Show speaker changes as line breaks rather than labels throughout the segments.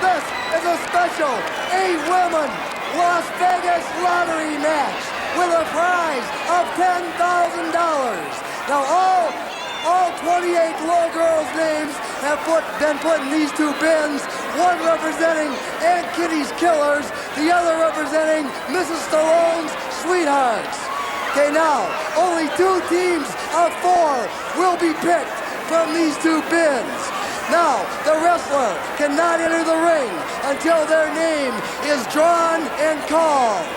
This is a special 8-women Las Vegas lottery match with a prize of $10,000. Now all 28 little girls' names have been put in these two bins, one representing Aunt Kitty's Killers, the other representing Mrs. Stallone's Sweethearts. Okay, now, only 2 teams of 4 will be picked from these two bins. Now, the wrestler cannot enter the ring until their name is drawn and called.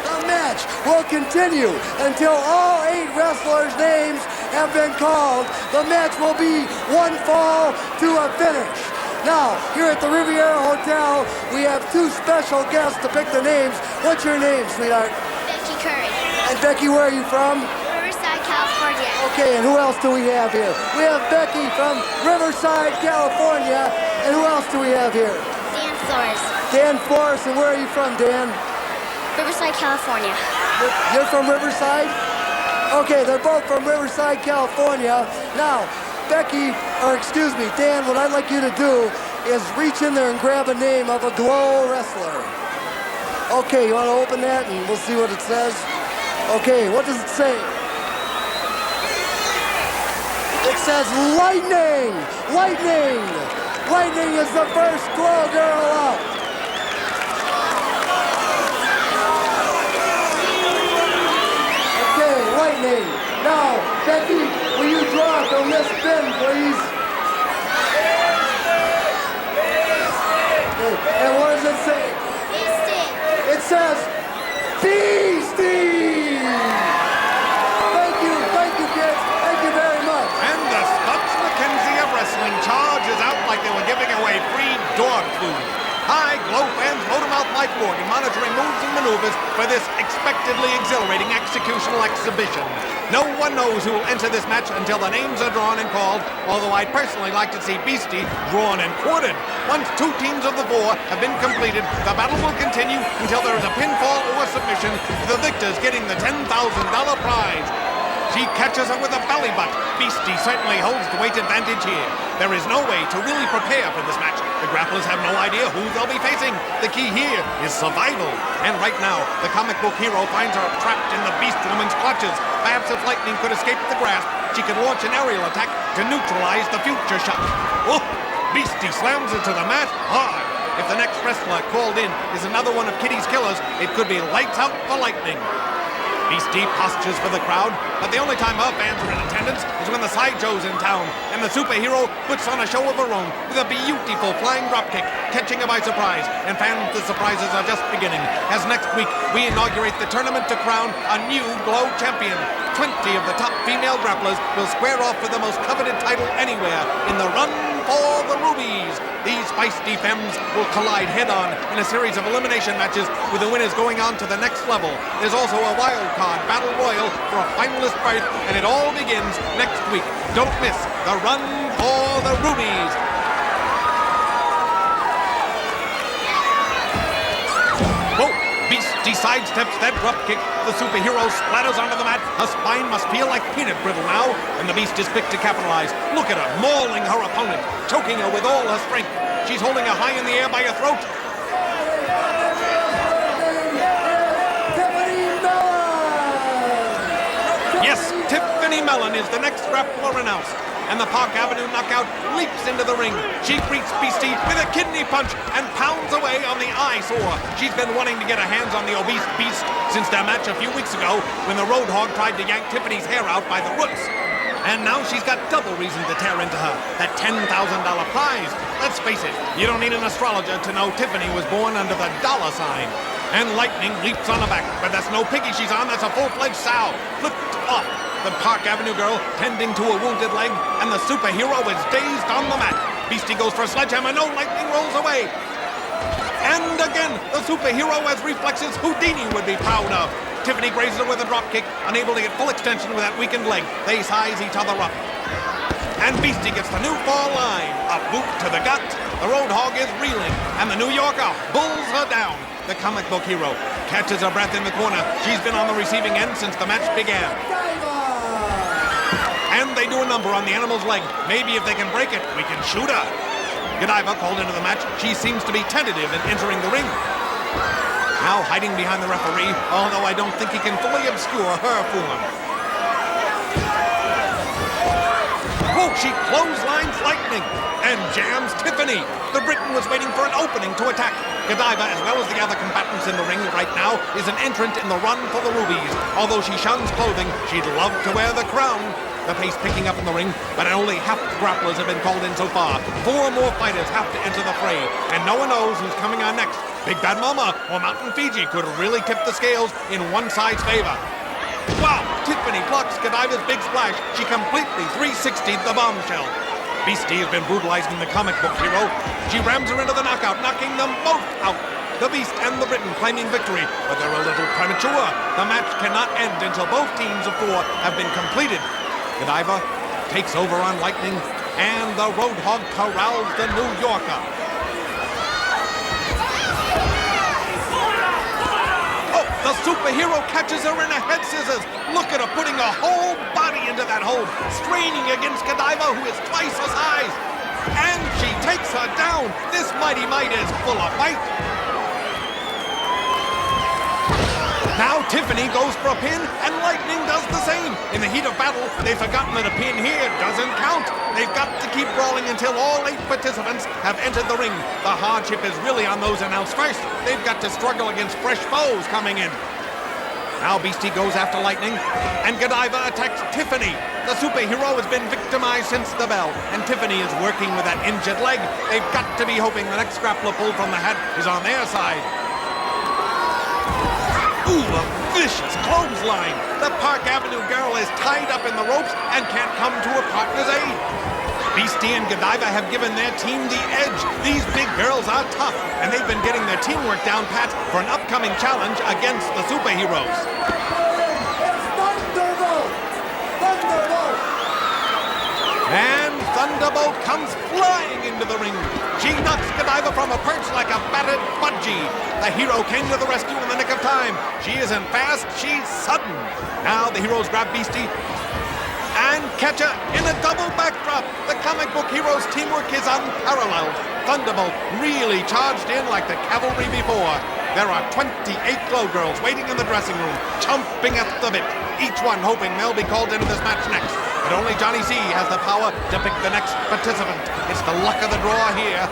The match will continue until all 8 wrestlers' names have been called. The match will be one fall to a finish. Now, here at the Riviera Hotel, we have 2 special guests to pick the names. What's your name, sweetheart?
Becky Curry.
And Becky, where are you from?
Riverside, California.
Okay, and who else do we have here? We have Becky from Riverside, California. And who else do we have here?
Dan Flores.
Dan Flores, and where are you from, Dan?
Riverside, California.
You're from Riverside? Okay, they're both from Riverside, California. Now, Becky, or excuse me, Dan, what I'd like you to do is reach in there and grab a name of a Glow wrestler. Okay, you want to open that and we'll see what it says? Okay, what does it say? It says Lightning! Lightning! Lightning is the first Glow girl up. Okay, Lightning. Now, Becky, will you draw from this bin, please? Okay, and what does it say?
Beastie.
It says Beastie! Thank you, kids. Thank you very much.
And the Stubbs McKenzie of wrestling charges out like they were giving away free dog food. Hi, Glow fans, Motormouth Mike Morgan monitoring moves and maneuvers for this expectedly exhilarating executional exhibition. No one knows who will enter this match until the names are drawn and called, although I'd personally like to see Beastie drawn and quartered. Once 2 teams of the 4 have been completed, the battle will continue until there is a pinfall or submission, the victors getting the $10,000 prize. She catches her with a belly butt. Beastie certainly holds the weight advantage here. There is no way to really prepare for this match. The grapplers have no idea who they'll be facing. The key here is survival. And right now, the comic book hero finds her trapped in the Beast Woman's clutches. Perhaps if Lightning could escape the grasp, she could launch an aerial attack to neutralize the future shock. Oh! Beastie slams her to the mat hard. If the next wrestler called in is another one of Kitty's Killers, it could be lights out for Lightning. Beastie postures for the crowd, but the only time her fans are in attendance is when the sideshow's in town, and the superhero puts on a show of her own with a beautiful flying dropkick, catching her by surprise, and fans, the surprises are just beginning, as next week we inaugurate the tournament to crown a new Glow champion. 20 of the top female grapplers will square off for the most coveted title anywhere in the Run for the Rubies. These feisty femmes will collide head-on in a series of elimination matches, with the winners going on to the next level. There's also a wild card battle royal for a finalist berth, and it all begins next week. Don't miss the Run for the Rubies. Whoa! Beastie sidesteps that drop kick. The superhero splatters onto the mat. Her spine must feel like peanut brittle now, and the Beast is quick to capitalize. Look at her, mauling her opponent, choking her with all her strength. She's holding her high in the air by her throat. Yes, Tiffany Mellon is the next grappler announced. And the Park Avenue knockout leaps into the ring. She greets Beastie with a kidney punch and pounds away on the eyesore. She's been wanting to get her hands on the obese Beast since their match a few weeks ago when the Roadhog tried to yank Tiffany's hair out by the roots. And now she's got double reason to tear into her. That $10,000 prize. Let's face it, you don't need an astrologer to know Tiffany was born under the dollar sign. And Lightning leaps on her back, but that's no piggy she's on, that's a full-fledged sow. Flipped off. The Park Avenue girl tending to a wounded leg, and the superhero is dazed on the mat. Beastie goes for a sledgehammer, no, Lightning rolls away. And again, the superhero has reflexes Houdini would be proud of. Tiffany grazes her with a dropkick, unable to get full extension with that weakened leg. They size each other up. And Beastie gets the new fall line. A boot to the gut. The Roadhog is reeling, and the New Yorker pulls her down. The comic book hero catches her breath in the corner. She's been on the receiving end since the match began. And they do a number on the animal's leg. Maybe if they can break it, we can shoot her. Godiva called into the match. She seems to be tentative in entering the ring. Now hiding behind the referee, although I don't think he can fully obscure her form. Whoa, she clotheslines Lightning and jams Tiffany. The Briton was waiting for an opening to attack. Godiva, as well as the other combatants in the ring right now, is an entrant in the run for the rubies. Although she shuns clothing, she'd love to wear the crown. The pace picking up in the ring, but only half the grapplers have been called in so far. 4 more fighters have to enter the fray, and no one knows who's coming on next. Big Bad Mama or Mountain Fiji could really tip the scales in one side's favor. Wow! Tiffany blocks Godiva's big splash. She completely 360'd the bombshell. Beastie has been brutalizing the comic book hero. She rams her into the knockout, knocking them both out. The Beast and the Briton claiming victory, but they're a little premature. The match cannot end until both teams of 4 have been completed. Godiva takes over on Lightning, and the Roadhog corrals the New Yorker. Oh, the superhero catches her in a head scissors. Look at her putting her whole body into that hold, straining against Godiva, who is twice her size. And she takes her down. This Mighty Might is full of fight. Now Tiffany goes for a pin, and Lightning does the same. In the heat of battle, they've forgotten that a pin here doesn't count. They've got to keep brawling until all 8 participants have entered the ring. The hardship is really on those announced first. They've got to struggle against fresh foes coming in. Now Beastie goes after Lightning, and Godiva attacks Tiffany. The superhero has been victimized since the bell, and Tiffany is working with that injured leg. They've got to be hoping the next grappler pulled from the hat is on their side. Ooh, a vicious clothesline. The Park Avenue girl is tied up in the ropes and can't come to her partner's aid. Beastie and Godiva have given their team the edge. These big girls are tough, and they've been getting their teamwork down pat for an upcoming challenge against the superheroes.
It's Thunderbolt! Thunderbolt!
And Thunderbolt comes flying into the ring. She knocks Godiva from a perch like a battered budgie. The hero came to the rescue in the nick of time. She isn't fast, she's sudden. Now the heroes grab Beastie and catch her in a double backdrop. The comic book hero's teamwork is unparalleled. Thunderbolt really charged in like the cavalry before. There are 28 Glow Girls waiting in the dressing room, chomping at the bit, each one hoping they'll be called into this match next. But only Johnny C has the power to pick the next participant. It's the luck of the draw here.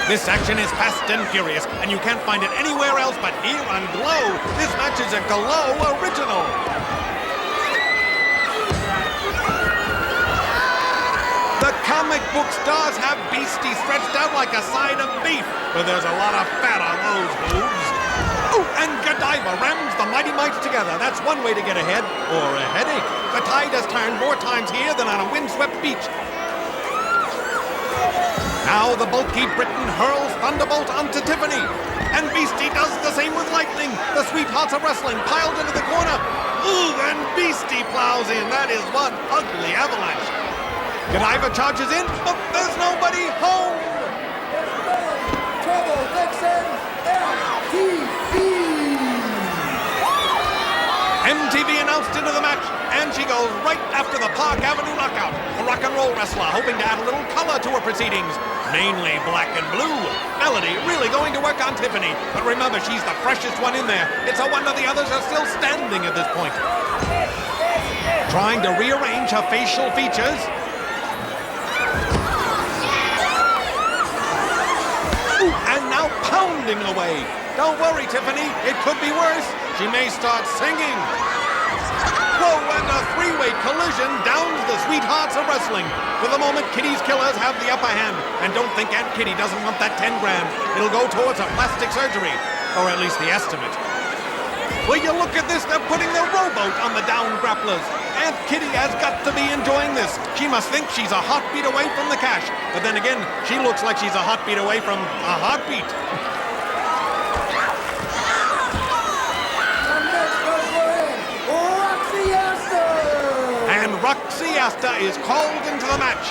This action is fast and furious, and you can't find it anywhere else but here on Glow. This match is a Glow original. The comic book stars have Beastie stretched out like a side of beef, but there's a lot of fat on those hooves. Ooh, and Godiva rams the Mighty Mites together. That's one way to get ahead, or a headache. The tide has turned more times here than on a windswept beach. Now the bulky Briton hurls Thunderbolt onto Tiffany, and Beastie does the same with Lightning. The sweethearts of wrestling piled into the corner. Ooh, and Beastie plows in. That is one ugly avalanche. Godiva charges in, but there's nobody home.
Trouble Vixen MTV!
MTV announced into the match, and she goes right after the Park Avenue knockout. The rock and roll wrestler hoping to add a little color to her proceedings. Mainly black and blue. Melody really going to work on Tiffany, but remember, she's the freshest one in there. It's a wonder the others are still standing at this point. Trying to rearrange her facial features. Ooh, and now pounding away. Don't worry, Tiffany, it could be worse. She may start singing. Whoa, and a 3-way collision downs the sweethearts of wrestling. For the moment, Kitty's killers have the upper hand. And don't think Aunt Kitty doesn't want that 10 grand. It'll go towards a plastic surgery, or at least the estimate. Will you look at this? They're putting the rowboat on the down grapplers. Aunt Kitty has got to be enjoying this. She must think she's a heartbeat away from the cash. But then again, she looks like she's a heartbeat away from a heartbeat. And Roxy Asta is called into the match.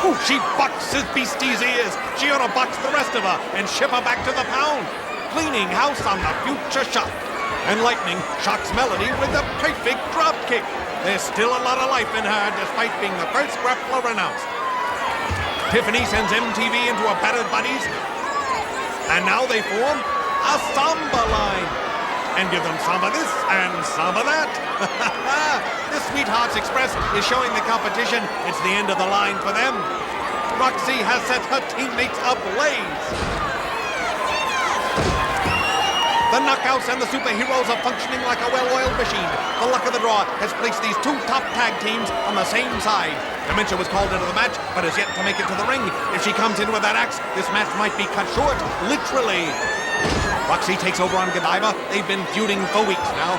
Ooh, she boxes Beastie's ears. She ought to box the rest of her and ship her back to the pound. Cleaning house on the future shock. And Lightning shocks Melody with a perfect drop kick. There's still a lot of life in her, despite being the first grappler announced. Tiffany sends MTV into a battered buddies, and now they form a samba line and give them samba this and samba that. The Sweethearts Express is showing the competition it's the end of the line for them. Roxy has set her teammates ablaze. The Knockouts and the Superheroes are functioning like a well-oiled machine. The luck of the draw has placed these two top tag teams on the same side. Dementia was called into the match, but is yet to make it to the ring. If she comes in with that axe, this match might be cut short, literally. Roxy takes over on Godiva. They've been feuding for weeks now.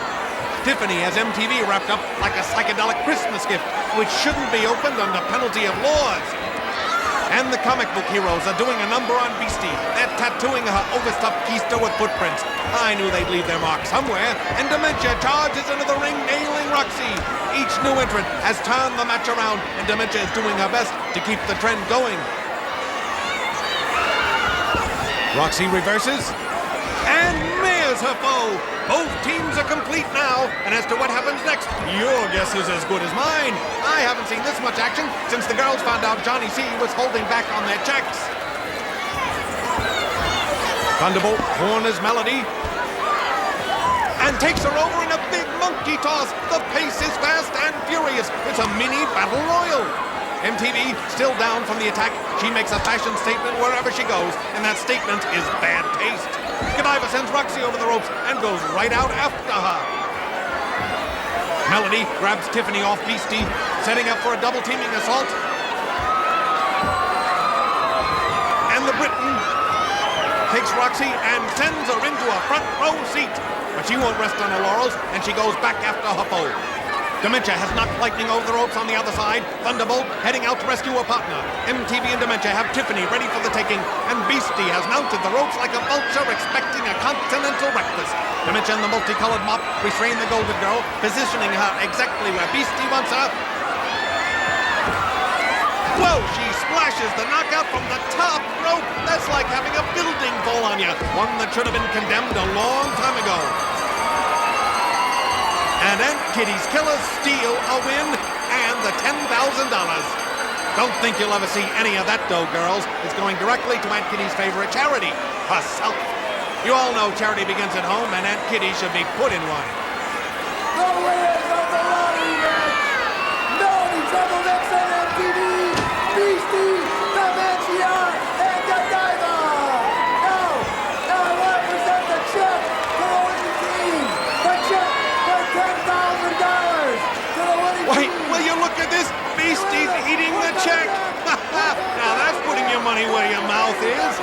Tiffany has MTV wrapped up like a psychedelic Christmas gift, which shouldn't be opened under penalty of laws. And the comic book heroes are doing a number on Beastie. They're tattooing her overstuffed keister with footprints. I knew they'd leave their mark somewhere. And Dementia charges into the ring, nailing Roxy. Each new entrant has turned the match around, and Dementia is doing her best to keep the trend going. Roxy reverses and mares her foe. Both teams are complete now, and as to what happens next, your guess is as good as mine. I haven't seen this much action since the girls found out Johnny C was holding back on their checks. Thunderbolt corners Melody and takes her over in a big monkey toss. The pace is fast and furious. It's a mini battle royal. MTV still down from the attack. She makes a fashion statement wherever she goes, and that statement is bad taste. Godiva sends Roxy over the ropes and goes right out after her. Melody grabs Tiffany off Beastie, setting up for a double teaming assault. And the Briton takes Roxy and sends her into a front row seat. But she won't rest on her laurels, and she goes back after her foe. Dementia has knocked Lightning over the ropes on the other side. Thunderbolt heading out to rescue a partner. MTV and Dementia have Tiffany ready for the taking, and Beastie has mounted the ropes like a vulture expecting a continental breakfast. Dementia and the multicolored mop restrain the Golden Girl, positioning her exactly where Beastie wants her. Whoa, she splashes the knockout from the top rope. That's like having a building fall on you, one that should have been condemned a long time ago. And Aunt Kitty's Killers steal a win and the $10,000. Don't think you'll ever see any of that dough, girls. It's going directly to Aunt Kitty's favorite charity, herself. You all know charity begins at home, and Aunt Kitty should be put in one.
The winners of the lottery match, Melody Treble X and MTV, Beastie, Dementia, and Godiva. Now I want to present the check to the winning team. The check for $10,000 to the winning
Wait,
team.
will you look at this? Beastie's eating the check. Now that's putting your money where your mouth is.